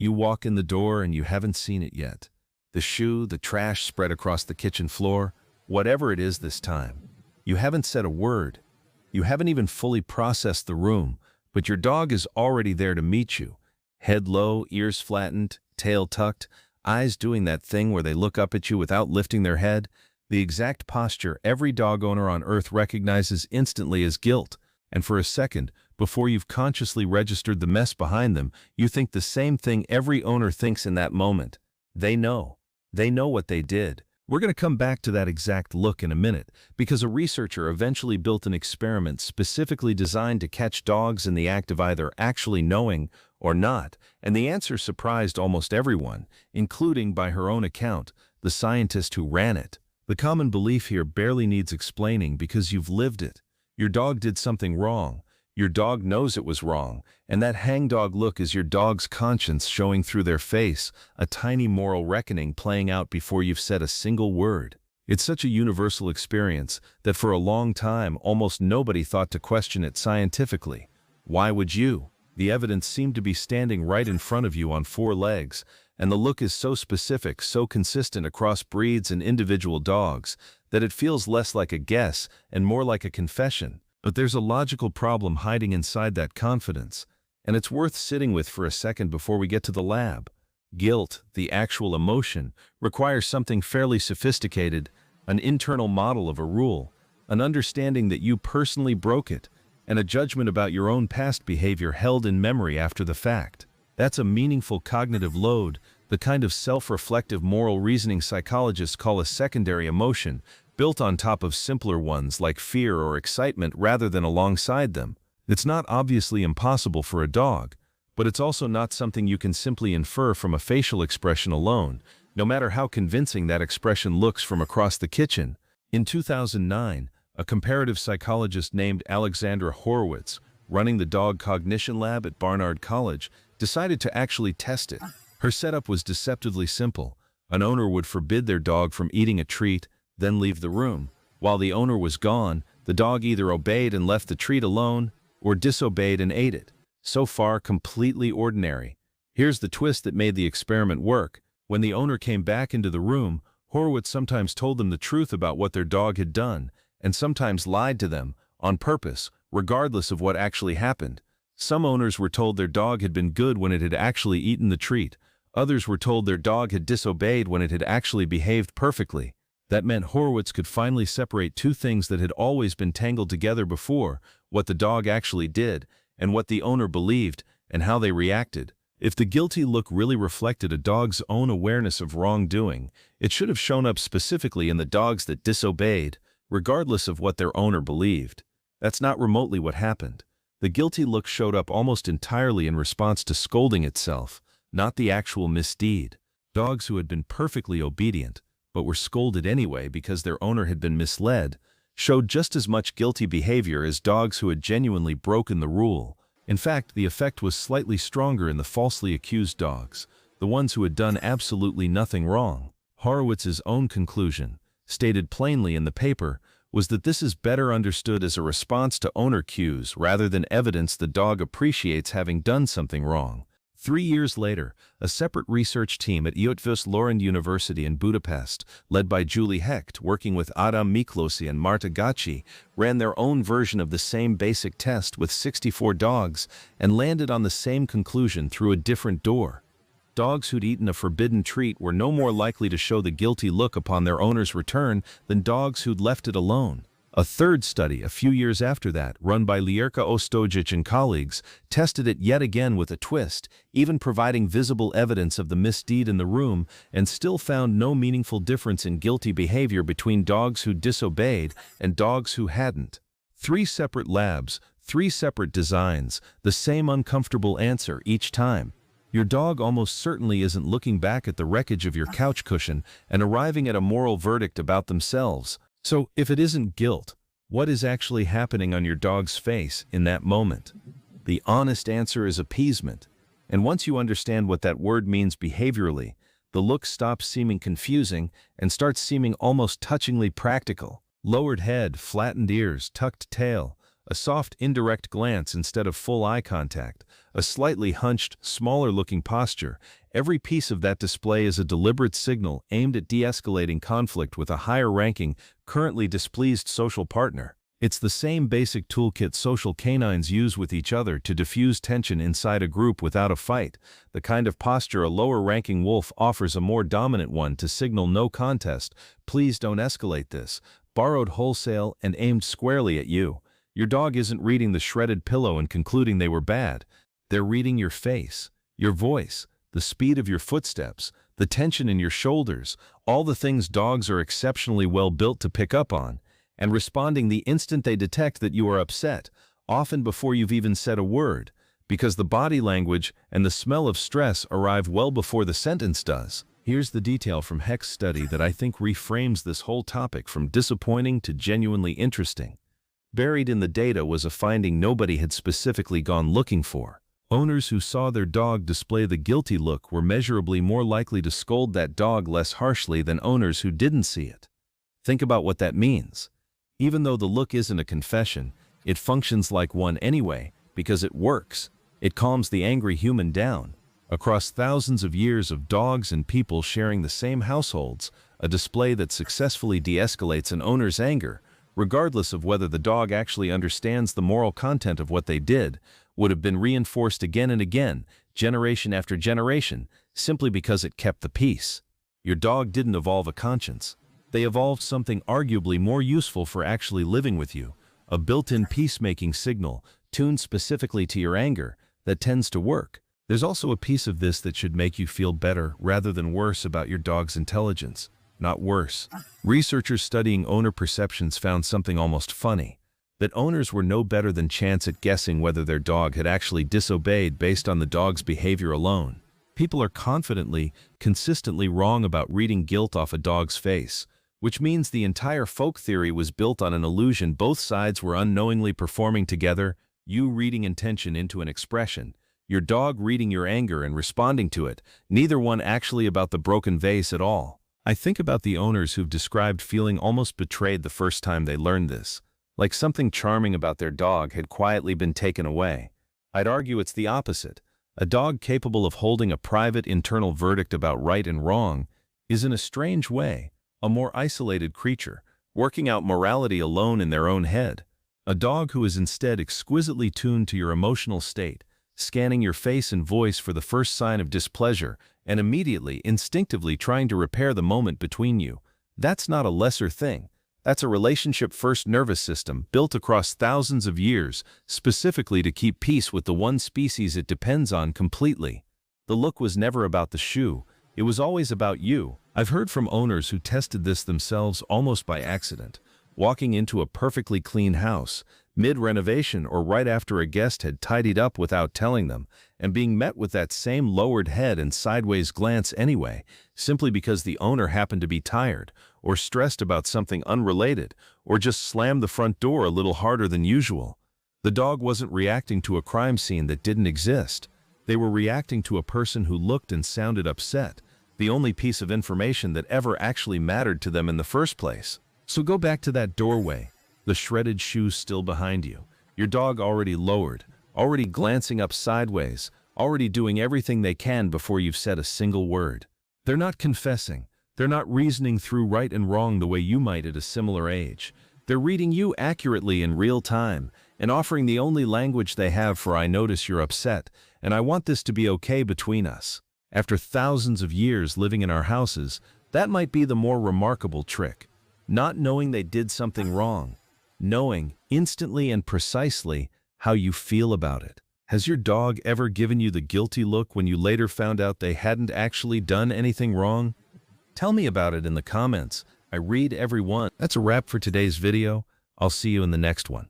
You walk in the door and you haven't seen it yet. The shoe, the trash spread across the kitchen floor, whatever it is this time. You haven't said a word. You haven't even fully processed the room, but your dog is already there to meet you. Head low, ears flattened, tail tucked, eyes doing that thing where they look up at you without lifting their head, the exact posture every dog owner on earth recognizes instantly as guilt. And for a second, before you've consciously registered the mess behind them, you think the same thing every owner thinks in that moment. They know. They know what they did. We're going to come back to that exact look in a minute, because a researcher eventually built an experiment specifically designed to catch dogs in the act of either actually knowing or not, and the answer surprised almost everyone, including, by her own account, the scientist who ran it. The common belief here barely needs explaining because you've lived it. Your dog did something wrong. Your dog knows it was wrong, and that hangdog look is your dog's conscience showing through their face, a tiny moral reckoning playing out before you've said a single word. It's such a universal experience that for a long time almost nobody thought to question it scientifically. Why would you? The evidence seemed to be standing right in front of you on four legs, and the look is so specific, so consistent across breeds and individual dogs, that it feels less like a guess and more like a confession. But there's a logical problem hiding inside that confidence, and it's worth sitting with for a second before we get to the lab. Guilt, the actual emotion, requires something fairly sophisticated, an internal model of a rule, an understanding that you personally broke it, and a judgment about your own past behavior held in memory after the fact. That's a meaningful cognitive load, the kind of self-reflective moral reasoning psychologists call a secondary emotion, built on top of simpler ones like fear or excitement rather than alongside them. It's not obviously impossible for a dog, but it's also not something you can simply infer from a facial expression alone, no matter how convincing that expression looks from across the kitchen. In 2009, a comparative psychologist named Alexandra Horowitz, running the Dog Cognition Lab at Barnard College, decided to actually test it. Her setup was deceptively simple. An owner would forbid their dog from eating a treat, then leave the room. While the owner was gone, the dog either obeyed and left the treat alone, or disobeyed and ate it. So far, completely ordinary. Here's the twist that made the experiment work. When the owner came back into the room, Horowitz sometimes told them the truth about what their dog had done, and sometimes lied to them, on purpose, regardless of what actually happened. Some owners were told their dog had been good when it had actually eaten the treat. Others were told their dog had disobeyed when it had actually behaved perfectly. That meant Horowitz could finally separate two things that had always been tangled together before: what the dog actually did, and what the owner believed, and how they reacted. If the guilty look really reflected a dog's own awareness of wrongdoing, it should have shown up specifically in the dogs that disobeyed, regardless of what their owner believed. That's not remotely what happened. The guilty look showed up almost entirely in response to scolding itself, not the actual misdeed. Dogs who had been perfectly obedient, but were scolded anyway because their owner had been misled, showed just as much guilty behavior as dogs who had genuinely broken the rule. In fact, the effect was slightly stronger in the falsely accused dogs, the ones who had done absolutely nothing wrong. Horowitz's own conclusion, stated plainly in the paper, was that this is better understood as a response to owner cues rather than evidence the dog appreciates having done something wrong. 3 years later, a separate research team at Eötvös Loránd University in Budapest, led by Julie Hecht, working with Adam Miklosi and Marta Gacci, ran their own version of the same basic test with 64 dogs and landed on the same conclusion through a different door. Dogs who'd eaten a forbidden treat were no more likely to show the guilty look upon their owner's return than dogs who'd left it alone. A third study, a few years after that, run by Lierka Ostojic and colleagues, tested it yet again with a twist, even providing visible evidence of the misdeed in the room, and still found no meaningful difference in guilty behavior between dogs who disobeyed and dogs who hadn't. 3 separate labs, 3 separate designs, the same uncomfortable answer each time. Your dog almost certainly isn't looking back at the wreckage of your couch cushion and arriving at a moral verdict about themselves. So, if it isn't guilt, what is actually happening on your dog's face in that moment? The honest answer is appeasement. And once you understand what that word means behaviorally, the look stops seeming confusing and starts seeming almost touchingly practical. Lowered head, flattened ears, tucked tail, a soft indirect glance instead of full eye contact, a slightly hunched, smaller-looking posture. Every piece of that display is a deliberate signal aimed at de-escalating conflict with a higher-ranking, currently displeased social partner. It's the same basic toolkit social canines use with each other to diffuse tension inside a group without a fight, the kind of posture a lower-ranking wolf offers a more dominant one to signal no contest, please don't escalate this, borrowed wholesale and aimed squarely at you. Your dog isn't reading the shredded pillow and concluding they were bad. They're reading your face, your voice, the speed of your footsteps, the tension in your shoulders, all the things dogs are exceptionally well built to pick up on, and responding the instant they detect that you are upset, often before you've even said a word, because the body language and the smell of stress arrive well before the sentence does. Here's the detail from Heck's study that I think reframes this whole topic from disappointing to genuinely interesting. Buried in the data was a finding nobody had specifically gone looking for. Owners who saw their dog display the guilty look were measurably more likely to scold that dog less harshly than owners who didn't see it. Think about what that means. Even though the look isn't a confession, it functions like one anyway, because it works. It calms the angry human down. Across thousands of years of dogs and people sharing the same households, a display that successfully de-escalates an owner's anger, regardless of whether the dog actually understands the moral content of what they did, would have been reinforced again and again, generation after generation, simply because it kept the peace. Your dog didn't evolve a conscience. They evolved something arguably more useful for actually living with you, a built-in peacemaking signal, tuned specifically to your anger, that tends to work. There's also a piece of this that should make you feel better rather than worse about your dog's intelligence, not worse. Researchers studying owner perceptions found something almost funny, that owners were no better than chance at guessing whether their dog had actually disobeyed based on the dog's behavior alone. People are confidently, consistently wrong about reading guilt off a dog's face, which means the entire folk theory was built on an illusion both sides were unknowingly performing together, you reading intention into an expression, your dog reading your anger and responding to it, neither one actually about the broken vase at all. I think about the owners who've described feeling almost betrayed the first time they learned this, like something charming about their dog had quietly been taken away. I'd argue it's the opposite. A dog capable of holding a private internal verdict about right and wrong is in a strange way a more isolated creature, working out morality alone in their own head. A dog who is instead exquisitely tuned to your emotional state, scanning your face and voice for the first sign of displeasure, and immediately, instinctively trying to repair the moment between you. That's not a lesser thing. That's a relationship-first nervous system built across thousands of years, specifically to keep peace with the one species it depends on completely. The look was never about the shoe. It was always about you. I've heard from owners who tested this themselves almost by accident, walking into a perfectly clean house, mid-renovation or right after a guest had tidied up without telling them, and being met with that same lowered head and sideways glance anyway, simply because the owner happened to be tired, or stressed about something unrelated, or just slammed the front door a little harder than usual. The dog wasn't reacting to a crime scene that didn't exist. They were reacting to a person who looked and sounded upset, the only piece of information that ever actually mattered to them in the first place. So go back to that doorway, the shredded shoes still behind you, your dog already lowered, already glancing up sideways, already doing everything they can before you've said a single word. They're not confessing. They're not reasoning through right and wrong the way you might at a similar age. They're reading you accurately in real time and offering the only language they have for "I notice you're upset, and I want this to be okay between us." After thousands of years living in our houses, that might be the more remarkable trick. Not knowing they did something wrong, knowing instantly and precisely how you feel about it. Has your dog ever given you the guilty look when you later found out they hadn't actually done anything wrong? Tell me about it in the comments. I read every one. That's a wrap for today's video. I'll see you in the next one.